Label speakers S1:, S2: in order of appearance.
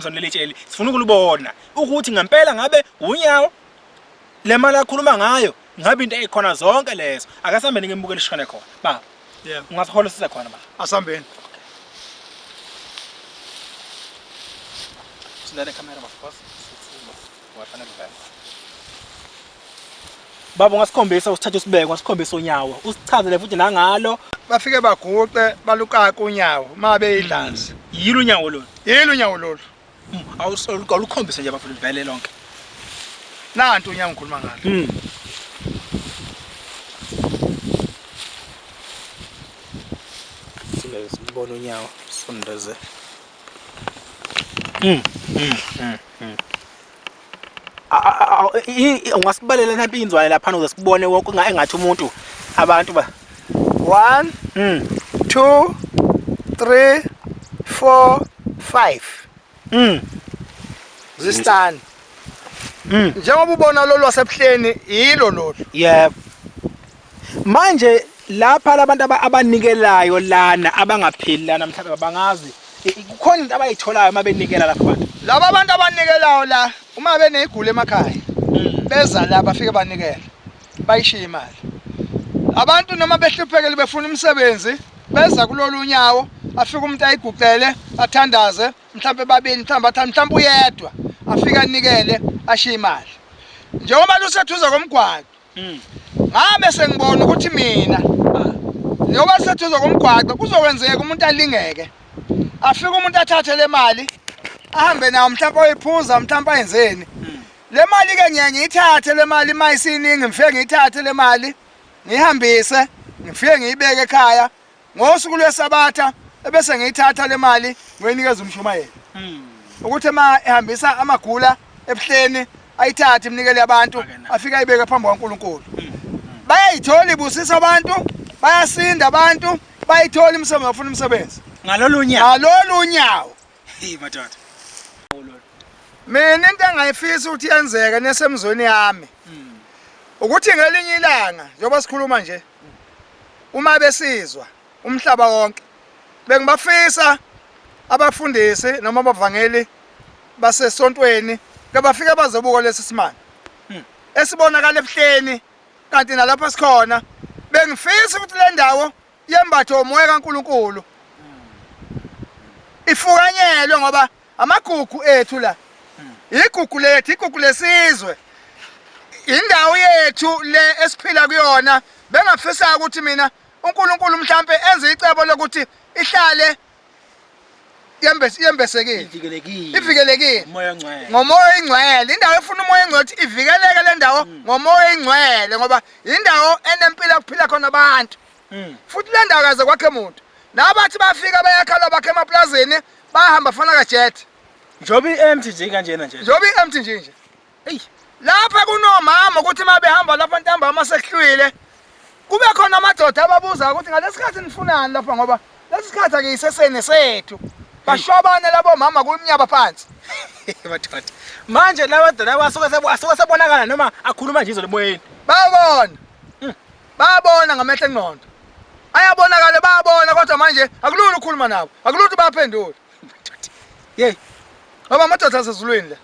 S1: iqiniso leli tsheli sifuna ukulibona ukuthi ngempela ngabe uNyawo le mali akhuluma ngayo ngabe into ezikhona zonke lezo akasambeni ngembukele ishone khona baba
S2: yebo
S1: ungazihola sise khona baba
S2: asambeni
S1: sinale camera boss wafanele baba baba ungasikhombisa usithathe usibeke wasikhombisa uNyawo usichazele futhi nangalo
S2: bafike baguqe balukaka uNyawo mabe idlanzi
S1: yilo uNyawo lo
S2: yilo uNyawo lolu
S1: awulukhombise nje bafuna livele lonke
S2: nantu uNyawo ngikhuluma ngalo
S1: sibona uNyawo sondeze ungasibalela nampi inzwane lapha ukuze sibone wonke engathi umuntu abantu ba
S2: 1 2 3 4 5 zistani njengoba ubona lo lwasebuhleni yilo lolu
S1: yebo manje lapha abantu abanikelayo lana abangaphili lana mhlawumbe bangazi kukhona into abayitholayo mabenikela lapha abantu
S2: laba abantu abanikelayo la uma benezigulo emakhaya beza la bafike banikela bayishiya imali abantu noma behluphekile befuna umsebenzi beza kulolu uNyawo afike umuntu ayiguqele athandaze mhlawumbe babini mhlawumbe uyedwa afika anikele ashiya imali njengoba lusethuza komgwaqo ngabe sengibona ukuthi mina njengoba sethuza komgwaqo kuzokwenzeka umuntu alingeke afike umuntu athathe le mali ahambe nawo mhlawumbe oyiphuza mhlawumbe ayenzeni le mali ke ngiyayithathe le mali mayisiningi ngifike ngiyithathe le mali ngihambise ngifike ngiyibeke ekhaya ngosuku lwesabatha ebese ngiyithatha le mali ngoyinikeza umshumayeli ukuthi ema ehambisa amagula ebuhleni ayithathe imnikele abantu afika ayibeke phambi kwaNkulunkulu bayayithola ibusisa abantu bayasinda abantu bayithola imisebenzi bafuna umsebenzi
S1: ngalolu
S2: uNyawo
S1: hey madoda
S2: mina into engayifisa ukuthi yenzeke nesemzweni yami ukuthi ngelinye ilanga njengoba sikhuluma nje uma besizwa umhlaba wonke bengibafisa abafundisi noma abavangeli basesontweni ke bafike bazobuka lesi simanga esibonakala ebuhleni kanti nalapha sikhona bengifisa ukuthi le ndawo yembatho umoya kaNkuluNkulu ifukanyelwe ngoba amagugu ethu la igugu lethu igugu lesizwe indawo yethu le esiphila kuyona bengafisa ukuthi mina uNkulunkulu mhlambe enze icebo lokuthi ihlale yembesekile ivikelekile ngomoya oyingcwele indawo efuna umoya oyingcwele ukuthi ivikeleke le ndawo ngomoya oyingcwele ngoba indawo enempilo kuphila khona abantu futhi le ndawo kaze kwakhe umuntu nabathi bafika bayakhala bakhe emaplazini bahamba fana kajet
S1: njobi empty nje kanjena nje
S2: njobi empty nje hey lapha kunomama ukuthi mabehamba lapha ntambama sehlwile kube khona amadoda ababuza ukuthi ngalesikhathi nifunani lapha ngoba lesikhathi ake isesene sethu bashwabane labo mama kumnyaba phansi
S1: madoda manje lawadala wasuka sebonakala noma akhuluma nje izolo emoyeni
S2: babona ngamehlo engqondo ayabonakala babona kodwa manje akulula ukukhuluma nabo akulula baphendula
S1: hey
S2: ngoba amadoda asezulwini la